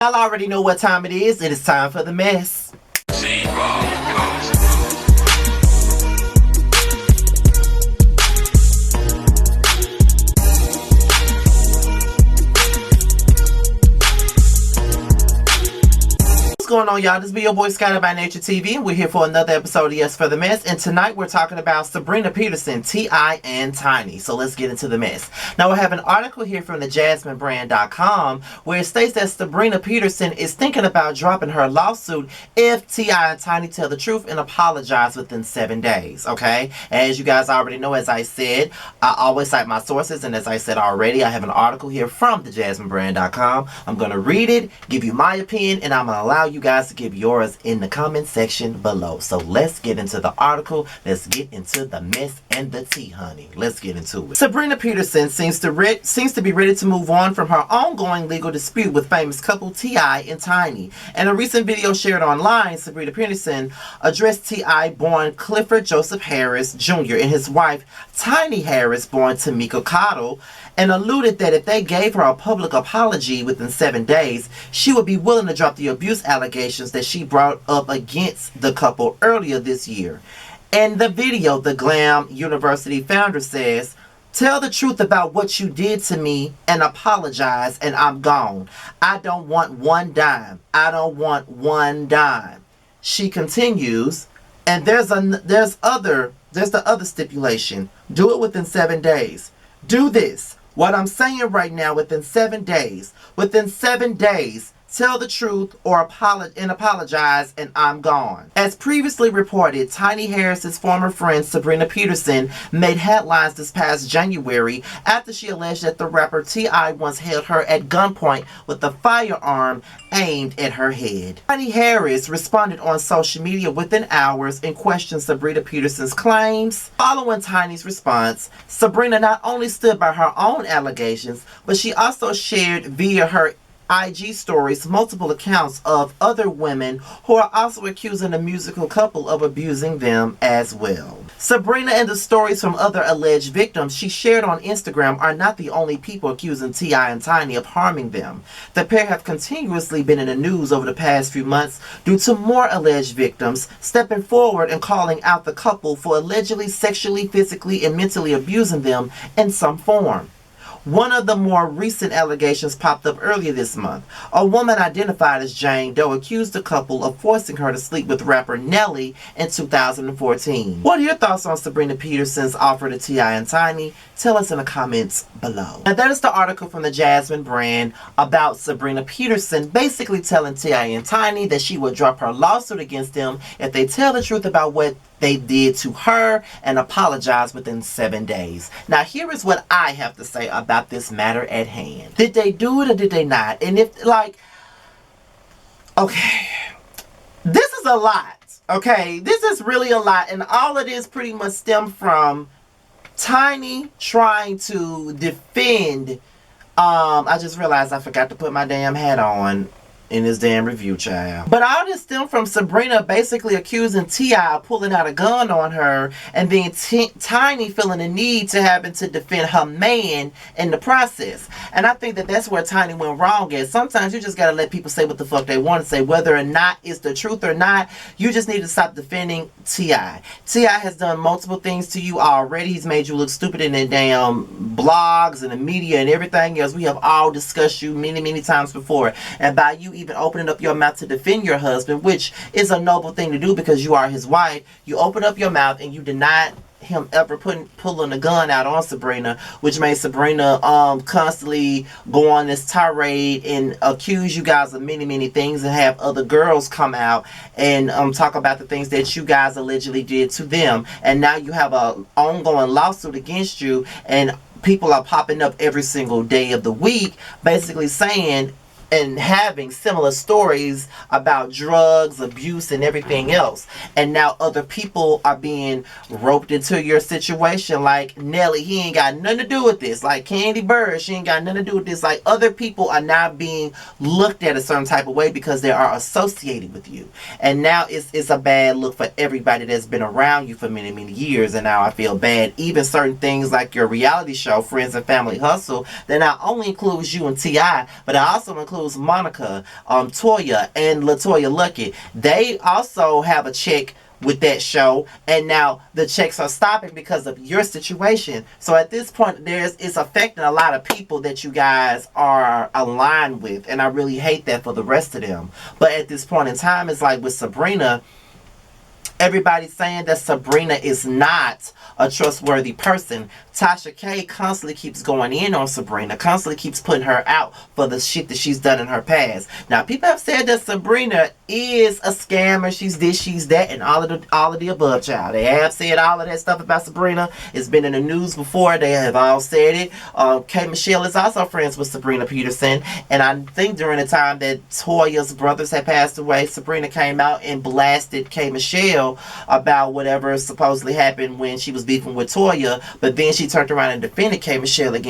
Y'all already know what time it is. It is time for the mess. What's going on, y'all? This be your boy Skyler by Nature TV, and we're here for another episode of Yes for the Mess. And tonight we're talking about Sabrina Peterson, T.I. and Tiny. So let's get into the mess. Now we have an article here from the JasmineBrand.com where it states that Sabrina Peterson is thinking about dropping her lawsuit if T.I. and Tiny tell the truth and apologize within 7 days. Okay, as you guys already know, as I said, I always cite my sources, and as I said already, I have an article here from the JasmineBrand.com. I'm going to read it, give you my opinion, and I'm going to allow you guys to give yours in the comment section below. So let's get into the article. Let's get into the mess and the tea, honey. Let's get into it. Sabrina Peterson seems to be ready to move on from her ongoing legal dispute with famous couple T.I. and Tiny. In a recent video shared online, Sabrina Peterson addressed T.I. born Clifford Joseph Harris Jr. and his wife Tiny Harris born Tamika Cottle, and alluded that if they gave her a public apology within 7 days, she would be willing to drop the abuse allegations that she brought up against the couple earlier this year. In the video, the Glam University founder says, "Tell the truth about what you did to me and apologize, and I'm gone. I don't want one dime. I don't want one dime." She continues, and there's the other stipulation. Do it within 7 days. Do this. What I'm saying right now, within 7 days. Within 7 days. Tell the truth or apologize, and I'm gone. As previously reported, Tiny Harris's former friend Sabrina Peterson made headlines this past January after she alleged that the rapper T.I. once held her at gunpoint with a firearm aimed at her head. Tiny Harris responded on social media within hours and questioned Sabrina Peterson's claims. Following Tiny's response, Sabrina not only stood by her own allegations, but she also shared via her IG stories multiple accounts of other women who are also accusing the musical couple of abusing them as well. Sabrina and the stories from other alleged victims she shared on Instagram are not the only people accusing T.I. and Tiny of harming them. The pair have continuously been in the news over the past few months due to more alleged victims stepping forward and calling out the couple for allegedly sexually, physically, and mentally abusing them in some form. One of the more recent allegations popped up earlier this month. A woman identified as Jane Doe accused the couple of forcing her to sleep with rapper Nelly in 2014. What are your thoughts on Sabrina Peterson's offer to T.I. and Tiny? Tell us in the comments below. And that is the article from the Jasmine Brand about Sabrina Peterson basically telling T.I. and Tiny that she will drop her lawsuit against them if they tell the truth about what they did to her and apologize within 7 days. Now, here is what I have to say about this matter at hand. Did they do it or did they not? And if, like, okay, this is a lot. Okay, this is really a lot. And all of this pretty much stemmed from Tiny trying to defend. I just realized I forgot to put my damn hat on in this damn review, child. But all this stemmed from Sabrina basically accusing T.I. of pulling out a gun on her, and then Tiny feeling the need to having to defend her man in the process. And I think that that's where Tiny went wrong at. Sometimes you just gotta let people say what the fuck they want to say, whether or not it's the truth or not. You just need to stop defending T.I. T.I. has done multiple things to you already. He's made you look stupid in the damn blogs and the media and everything else. We have all discussed you many, many times before. And by you even opening up your mouth to defend your husband, which is a noble thing to do because you are his wife, you open up your mouth and you denied him ever pulling a gun out on Sabrina, which made Sabrina constantly go on this tirade and accuse you guys of many, many things, and have other girls come out and talk about the things that you guys allegedly did to them. And now you have a ongoing lawsuit against you, and people are popping up every single day of the week basically saying and having similar stories about drugs, abuse, and everything else. And now other people are being roped into your situation, like Nelly, he ain't got nothing to do with this. Like Candy Bird, she ain't got nothing to do with this. Like other people are now being looked at a certain type of way because they are associated with you. And now it's a bad look for everybody that's been around you for many, many years. And now I feel bad. Even certain things like your reality show, Friends and Family Hustle, that not only includes you and T.I., but it also includes includes Monica, Toya, and LaToya Luckett. They also have a check with that show, and now the checks are stopping because of your situation. So at this point, it's affecting a lot of people that you guys are aligned with, and I really hate that for the rest of them. But at this point in time, it's like with Sabrina, everybody's saying that Sabrina is not a trustworthy person. Tasha K constantly keeps going in on Sabrina, constantly keeps putting her out for the shit that she's done in her past. Now, people have said that Sabrina is a scammer. She's this, she's that, and all of the above, child. They have said all of that stuff about Sabrina. It's been in the news before. They have all said it. K. Michelle is also friends with Sabrina Peterson, and I think during the time that Toya's brothers had passed away, Sabrina came out and blasted K. Michelle about whatever supposedly happened when she was beefing with Toya, but then she turned around and defended K. Michelle when it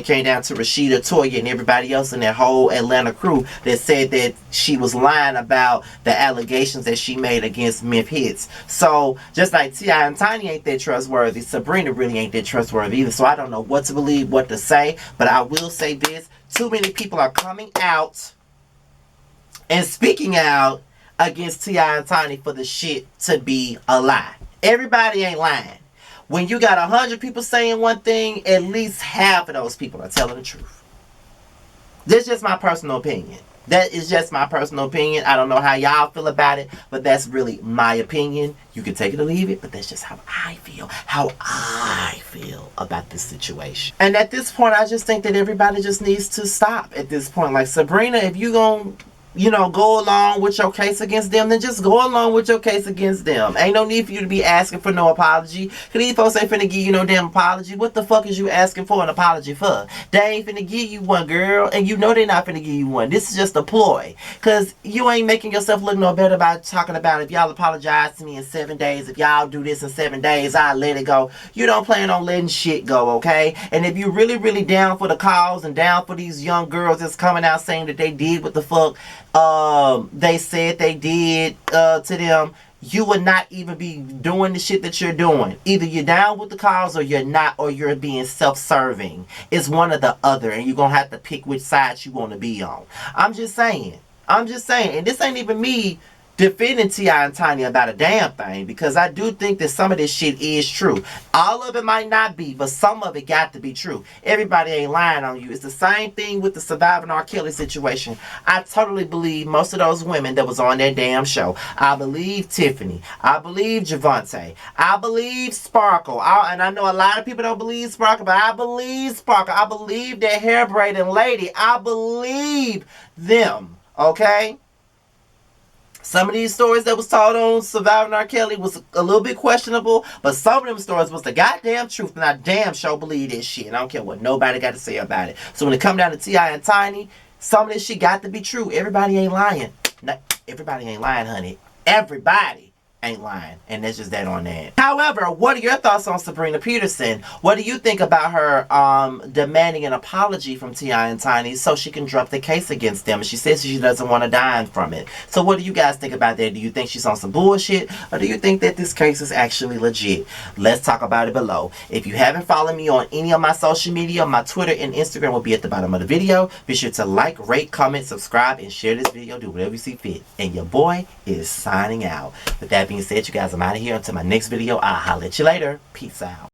came down to Rashida, Toya, and everybody else in that whole Atlanta crew that said that she was lying about the allegations that she made against Myth Hits. So, just like T.I. and Tiny ain't that trustworthy, Sabrina really ain't that trustworthy either. So, I don't know what to believe, what to say, but I will say this. Too many people are coming out and speaking out against T.I. and Tiny for the shit to be a lie. Everybody ain't lying. When you got 100 people saying one thing, at least half of those people are telling the truth. That's just my personal opinion. That is just my personal opinion. I don't know how y'all feel about it, but that's really my opinion. You can take it or leave it, but that's just how I feel. How I feel about this situation. And at this point, I just think that everybody just needs to stop at this point. Like, Sabrina, if you gonna go along with your case against them, then just go along with your case against them. Ain't no need for you to be asking for no apology. Cause these folks ain't finna give you no damn apology. What the fuck is you asking for an apology for? They ain't finna give you one, girl. And you know they not finna give you one. This is just a ploy. Cause you ain't making yourself look no better by talking about if y'all apologize to me in 7 days. If y'all do this in 7 days, I'll let it go. You don't plan on letting shit go, okay? And if you really, really down for the cause and down for these young girls that's coming out saying that they did what the fuck they said they did to them, you would not even be doing the shit that you're doing. Either you're down with the cause or you're not, or you're being self-serving. It's one or the other, and you're gonna have to pick which side you want to be on. I'm just saying. And this ain't even me defending T.I. and Tiny about a damn thing, because I do think that some of this shit is true. All of it might not be, but some of it got to be true. Everybody ain't lying on you. It's the same thing with the surviving R. Kelly situation. I totally believe most of those women that was on that damn show. I believe Tiffany. I believe Javante. I believe Sparkle. And I know a lot of people don't believe Sparkle, but I believe Sparkle. I believe that hair braiding lady. I believe them. Okay? Some of these stories that was told on Surviving R. Kelly was a little bit questionable, but some of them stories was the goddamn truth, and I damn sure believe this shit. And I don't care what nobody got to say about it. So when it come down to T.I. and Tiny, some of this shit got to be true. Everybody ain't lying. No, everybody ain't lying, honey. Everybody ain't lying. And that's just that on that. However, what are your thoughts on Sabrina Peterson? What do you think about her demanding an apology from T.I. and Tiny so she can drop the case against them? And she says she doesn't want to die from it. So what do you guys think about that? Do you think she's on some bullshit? Or do you think that this case is actually legit? Let's talk about it below. If you haven't followed me on any of my social media, my Twitter and Instagram will be at the bottom of the video. Be sure to like, rate, comment, subscribe, and share this video. Do whatever you see fit. And your boy is signing out. With that being said, you guys, I'm out of here. Until my next video, I'll holler at you later. Peace out.